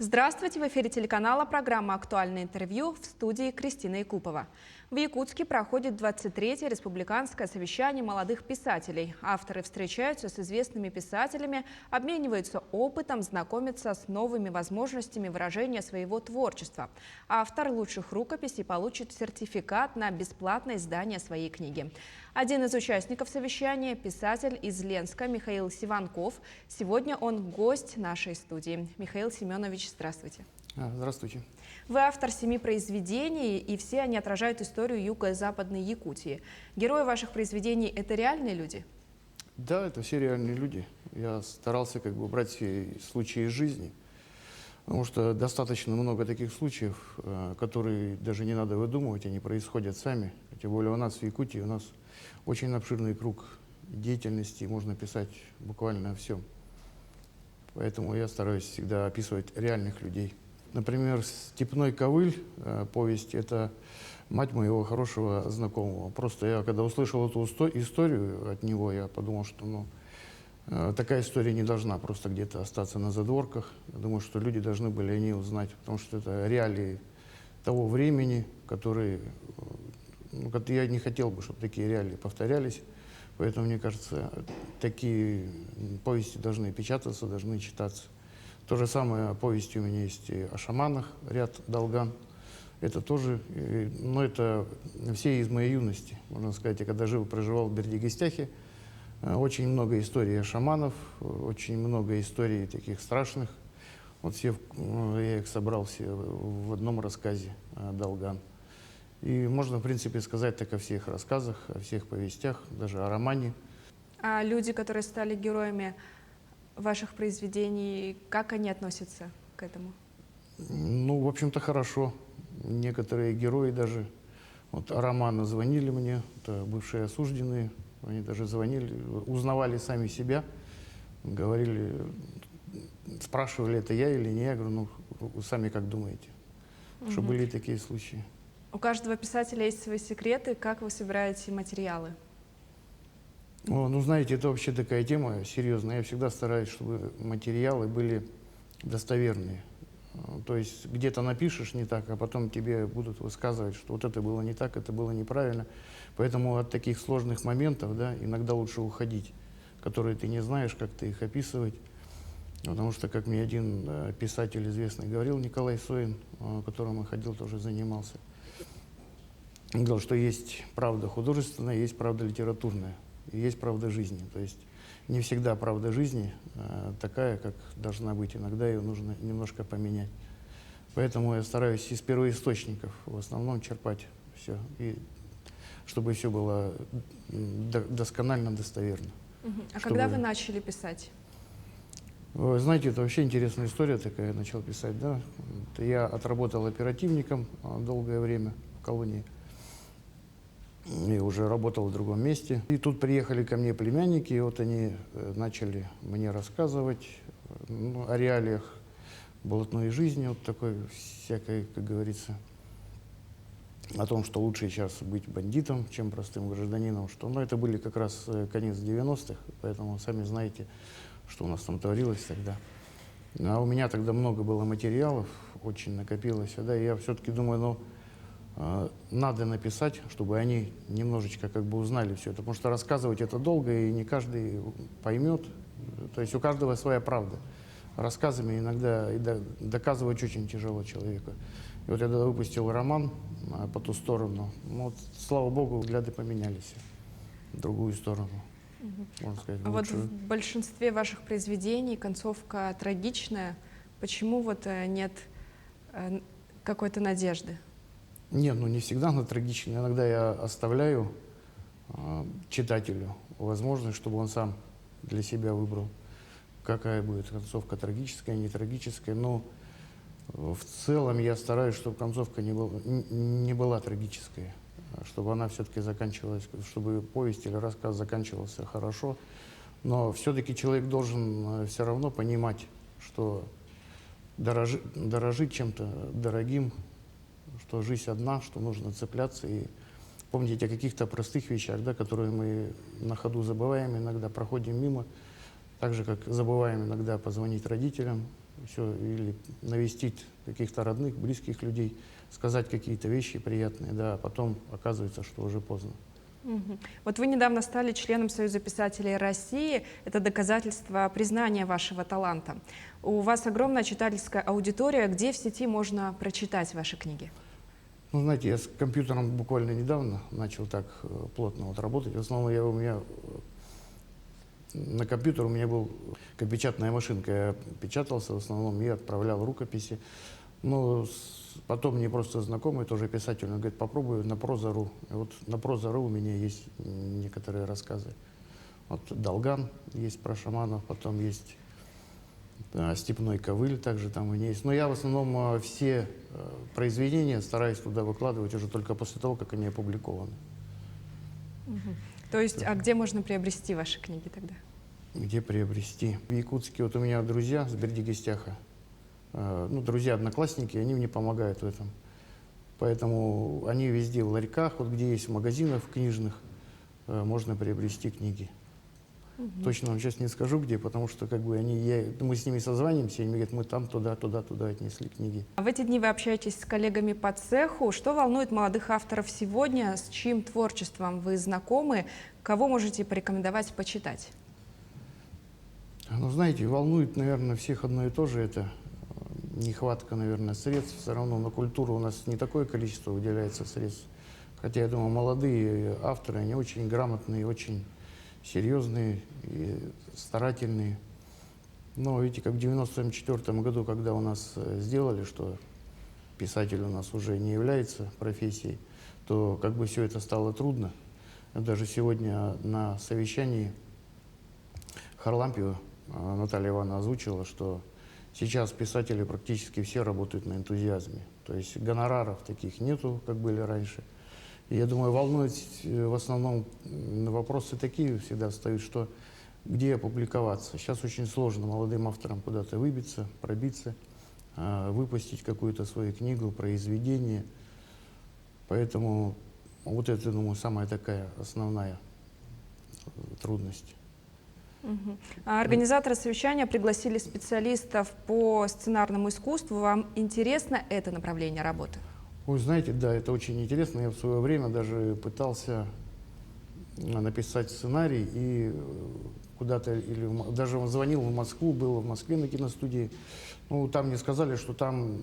Здравствуйте! В эфире телеканала программа «Актуальное интервью», в студии Кристина Якупова. В Якутске проходит 23-е республиканское совещание молодых писателей. Авторы встречаются с известными писателями, обмениваются опытом, знакомятся с новыми возможностями выражения своего творчества. Автор лучших рукописей получит сертификат на бесплатное издание своей книги. Один из участников совещания – писатель из Ленска Михаил Сиванков. Сегодня он гость нашей студии. Михаил Семенович, здравствуйте. Здравствуйте. Вы автор 7 произведений, и все они отражают историю юго-западной Якутии. Герои ваших произведений – это реальные люди? Да, это все реальные люди. Я старался брать все случаи из жизни, потому что достаточно много таких случаев, которые даже не надо выдумывать, они происходят сами. Тем более у нас в Якутии у нас очень обширный круг деятельности, можно писать буквально о всем. Поэтому я стараюсь всегда описывать реальных людей. Например, «Степной ковыль», повесть, это мать моего хорошего знакомого. Просто я, когда услышал эту историю от него, я подумал, что такая история не должна просто где-то остаться на задворках. Я думаю, что люди должны были о ней узнать, потому что это реалии того времени, которые... я не хотел бы, чтобы такие реалии повторялись. Поэтому, мне кажется, такие повести должны печататься, должны читаться. То же самое повести у меня есть и о шаманах, ряд «Долган». Это тоже, но это все из моей юности, можно сказать. Я когда проживал в Бердигистяхе, очень много историй о шаманах, очень много историй таких страшных. Вот все, я их собрал все в одном рассказе «Долган». И можно, в принципе, сказать так о всех рассказах, о всех повестях, даже о романе. А люди, которые стали героями ваших произведений, как они относятся к этому? В общем-то, хорошо. Некоторые герои даже, романы звонили мне, это бывшие осужденные, они даже звонили, узнавали сами себя, говорили, спрашивали, это я или не я, я говорю, вы сами как думаете, что были такие случаи. У каждого писателя есть свои секреты. Как вы собираете материалы? Знаете, это вообще такая тема серьезная. Я всегда стараюсь, чтобы материалы были достоверные. То есть где-то напишешь не так, а потом тебе будут высказывать, что вот это было не так, это было неправильно. Поэтому от таких сложных моментов, иногда лучше уходить, которые ты не знаешь, как ты их описывать. Потому что, как мне один писатель известный говорил, Николай Соин, которым я ходил, тоже занимался, он говорил, что есть правда художественная, есть правда литературная, и есть правда жизни. То есть не всегда правда жизни такая, как должна быть. Иногда ее нужно немножко поменять. Поэтому я стараюсь из первоисточников в основном черпать все, и чтобы все было досконально, достоверно. А когда вы начали писать? Вы знаете, это вообще интересная история такая, я начал писать. Я отработал оперативником долгое время в колонии. И уже работал в другом месте. И тут приехали ко мне племянники, и они начали мне рассказывать о реалиях болотной жизни, такой всякой, как говорится, о том, что лучше сейчас быть бандитом, чем простым гражданином. Это были как раз конец 90-х, поэтому сами знаете, что у нас там творилось тогда. А у меня тогда много было материалов, очень накопилось, и я все-таки думаю, надо написать, чтобы они немножечко узнали все это, потому что рассказывать это долго, и не каждый поймет. То есть у каждого своя правда. Рассказами иногда доказывать очень тяжело человеку. И я тогда выпустил роман «По ту сторону». Слава богу, взгляды поменялись в другую сторону. Можно сказать, лучшую. В большинстве ваших произведений концовка трагичная. Почему нет какой-то надежды? Нет, не всегда она трагичная. Иногда я оставляю читателю возможность, чтобы он сам для себя выбрал, какая будет концовка, трагическая, не трагическая. Но в целом я стараюсь, чтобы концовка не была трагической, чтобы она все-таки заканчивалась, чтобы повесть или рассказ заканчивался хорошо. Но все-таки человек должен все равно понимать, что дорожить чем-то дорогим, что жизнь одна, что нужно цепляться и помнить о каких-то простых вещах, которые мы на ходу забываем, иногда проходим мимо, так же, как забываем иногда позвонить родителям, все, или навестить каких-то родных, близких людей, сказать какие-то вещи приятные, да, а потом оказывается, что уже поздно. Мгм. Вот вы недавно стали членом Союза писателей России. Это доказательство признания вашего таланта. У вас огромная читательская аудитория. Где в сети можно прочитать ваши книги? Ну, знаете, я с компьютером буквально недавно начал так плотно вот работать. В основном у меня на компьютер у меня был как печатная машинка. Я печатался в основном и отправлял рукописи. Но потом мне просто знакомый, тоже писатель, он говорит, попробуй на Проза.ру. И вот на Проза.ру у меня есть некоторые рассказы. Вот «Долган» есть про шаманов, потом есть «Степной ковыль», также там у меня есть. Но я в основном все произведения стараюсь туда выкладывать уже только после того, как они опубликованы. Мгм. То есть, а где можно приобрести ваши книги тогда? Где приобрести? В Якутске вот у меня друзья с Бердигистяха, ну, друзья-одноклассники, они мне помогают в этом. Поэтому они везде в ларьках, вот где есть в магазинах книжных, можно приобрести книги. Мгм. Точно вам сейчас не скажу где, потому что как бы мы с ними созванимся, и они говорят, мы там туда отнесли книги. А в эти дни вы общаетесь с коллегами по цеху. Что волнует молодых авторов сегодня? С чьим творчеством вы знакомы? Кого можете порекомендовать почитать? Ну, знаете, волнует, наверное, всех одно и то же. Это нехватка, наверное, средств. Все равно на культуру у нас не такое количество выделяется средств. Хотя, я думаю, молодые авторы, они очень грамотные, очень серьезные и старательные. Но видите, как в 1994 году, когда у нас сделали, что писатель у нас уже не является профессией, то как бы все это стало трудно. Даже сегодня на совещании Харлампиева Наталья Ивановна озвучила, что сейчас писатели практически все работают на энтузиазме. То есть гонораров таких нету, как были раньше. И я думаю, волнует в основном вопросы такие всегда встают, что где опубликоваться. Сейчас очень сложно молодым авторам куда-то выбиться, пробиться, выпустить какую-то свою книгу, произведение. Поэтому вот это, думаю, самая такая основная трудность. Мгм. А организаторы совещания пригласили специалистов по сценарному искусству. Вам интересно это направление работы? Вы знаете, да, это очень интересно. Я в свое время даже пытался написать сценарий и куда-то, или даже звонил в Москву, был в Москве на киностудии. Ну, там мне сказали, что там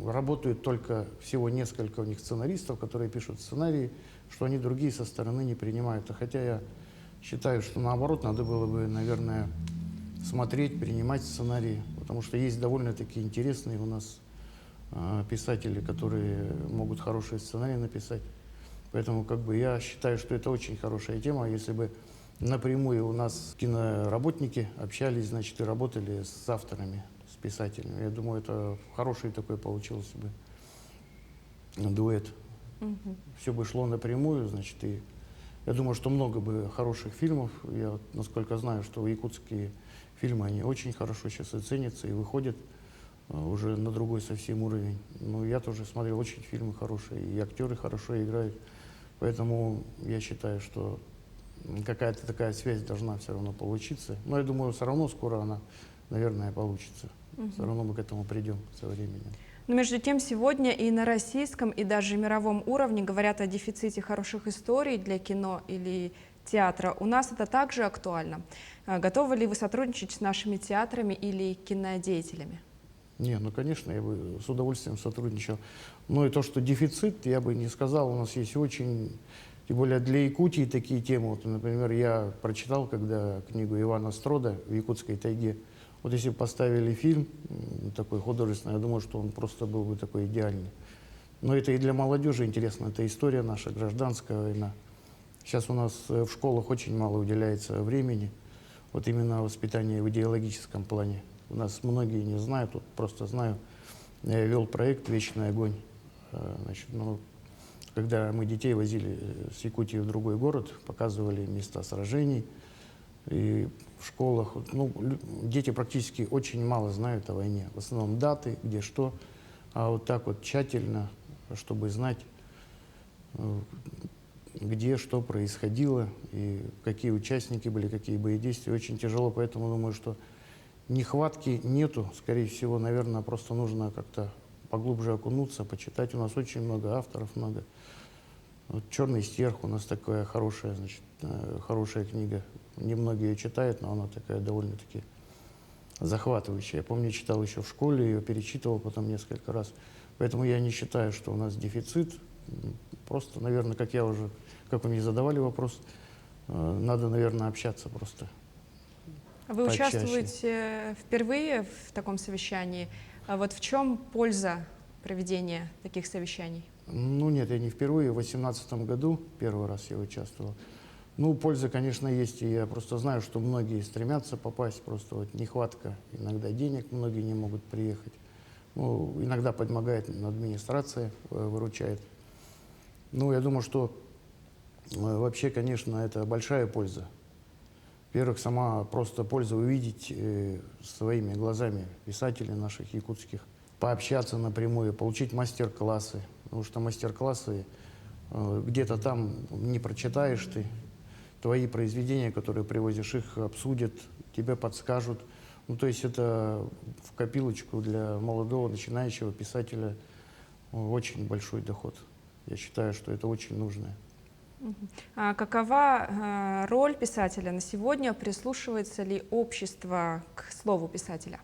работают только всего несколько у них сценаристов, которые пишут сценарии, что они другие со стороны не принимают. А хотя я считаю, что наоборот, надо было бы, наверное, смотреть, принимать сценарии, потому что есть довольно-таки интересные у нас писатели, которые могут хорошие сценарии написать. Поэтому как бы я считаю, что это очень хорошая тема. Если бы напрямую у нас киноработники общались, значит, и работали с авторами, с писателями. Я думаю, это хороший такой получился бы дуэт. Мгм. Все бы шло напрямую, значит, и я думаю, что много бы хороших фильмов. Я, вот, насколько знаю, что якутские фильмы, они очень хорошо сейчас и ценятся, и выходят уже на другой совсем уровень. Но я тоже смотрел очень фильмы хорошие, и актеры хорошо играют. Поэтому я считаю, что какая-то такая связь должна все равно получиться. Но я думаю, все равно скоро она, наверное, получится. Все равно мы к этому придем со временем. Но между тем сегодня и на российском, и даже мировом уровне говорят о дефиците хороших историй для кино или театра. У нас это также актуально. Готовы ли вы сотрудничать с нашими театрами или кинодеятелями? Не, ну, конечно, я бы с удовольствием сотрудничал. Но и то, что дефицит, я бы не сказал. У нас есть очень, тем более для Якутии такие темы. Вот, например, я прочитал, когда книгу Ивана Строда «В якутской тайге». Вот если бы поставили фильм такой художественный, я думаю, что он просто был бы такой идеальный. Но это и для молодежи интересно. Это история наша, гражданская война. Сейчас у нас в школах очень мало уделяется времени. Вот именно воспитание в идеологическом плане. У нас многие не знают, вот просто знаю. Я вел проект «Вечный огонь». Значит, ну, когда мы детей возили с Якутии в другой город, показывали места сражений. И в школах, ну, дети практически очень мало знают о войне. В основном даты, где что. А вот так вот тщательно, чтобы знать, где что происходило, и какие участники были, какие боедействия, очень тяжело. Поэтому думаю, что нехватки нету. Скорее всего, наверное, просто нужно как-то поглубже окунуться, почитать. У нас очень много авторов, много. Вот «Черный стерх» у нас такая хорошая, значит, хорошая книга. Немногие ее читают, но она такая довольно-таки захватывающая. Я помню, читал еще в школе, ее перечитывал потом несколько раз. Поэтому я не считаю, что у нас дефицит. Просто, наверное, как вы мне задавали вопрос, надо, наверное, общаться просто. Вы почаще. участвуете впервые в таком совещании. А вот в чем польза проведения таких совещаний? Ну нет, я не впервые. В 2018 году первый раз я участвовал. Ну, польза, конечно, есть. И я просто знаю, что многие стремятся попасть. Просто вот нехватка иногда денег, многие не могут приехать. Ну, иногда помогает администрация, выручает. Ну, я думаю, что вообще, конечно, это большая польза. Во-первых, сама просто польза увидеть своими глазами писателей наших якутских, пообщаться напрямую, получить мастер-классы. Потому что мастер-классы где-то там не прочитаешь ты. Твои произведения, которые привозишь, их обсудят, тебе подскажут. Ну, то есть это в копилочку для молодого начинающего писателя очень большой доход. Я считаю, что это очень нужно. А какова роль писателя на сегодня? Прислушивается ли общество к слову писателя?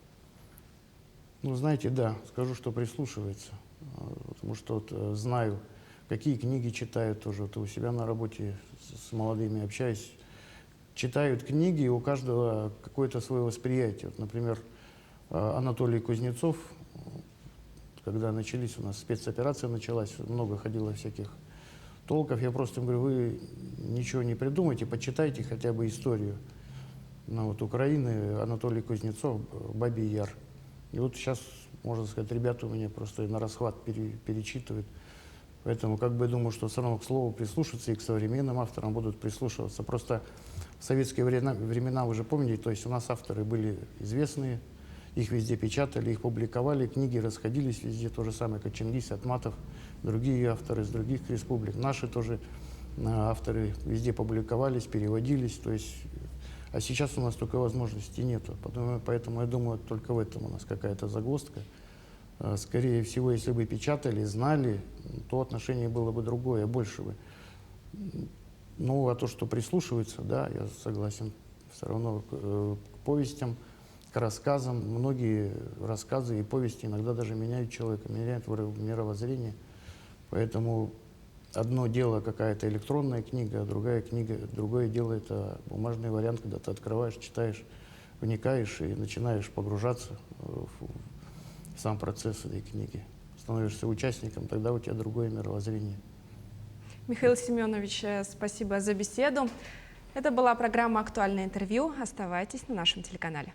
Ну, знаете, да, скажу, что прислушивается. Потому что вот знаю, какие книги читают тоже. Вот у себя на работе с молодыми общаюсь. Читают книги, и у каждого какое-то свое восприятие. Вот, например, Анатолий Кузнецов, когда начались у нас спецоперация началась, много ходило всяких толков, я просто им говорю, вы ничего не придумайте, почитайте хотя бы историю. Ну, вот Украины, Анатолий Кузнецов, Бабий Яр. И вот сейчас, можно сказать, ребята у меня просто на расхват перечитывают. Поэтому как бы думаю, что все равно к слову прислушаться и к современным авторам будут прислушиваться. Просто в советские времена, вы же помните, то есть у нас авторы были известные, их везде печатали, их публиковали, книги расходились везде, то же самое, как Чингис Айтматов, другие авторы из других республик. Наши тоже авторы везде публиковались, переводились, то есть, а сейчас у нас такой возможности нету. Поэтому я думаю, только в этом у нас какая-то загвоздка. Скорее всего, если бы печатали, знали, то отношение было бы другое, больше бы. Ну, а то, что прислушиваются, да, я согласен, все равно к повестям, к рассказам. Многие рассказы и повести иногда даже меняют человека, меняют мировоззрение. Поэтому одно дело какая-то электронная книга, а другое дело это бумажный вариант, когда ты открываешь, читаешь, вникаешь и начинаешь погружаться в сам процесс этой книги. Становишься участником, тогда у тебя другое мировоззрение. Михаил Семенович, спасибо за беседу. Это была программа «Актуальное интервью». Оставайтесь на нашем телеканале.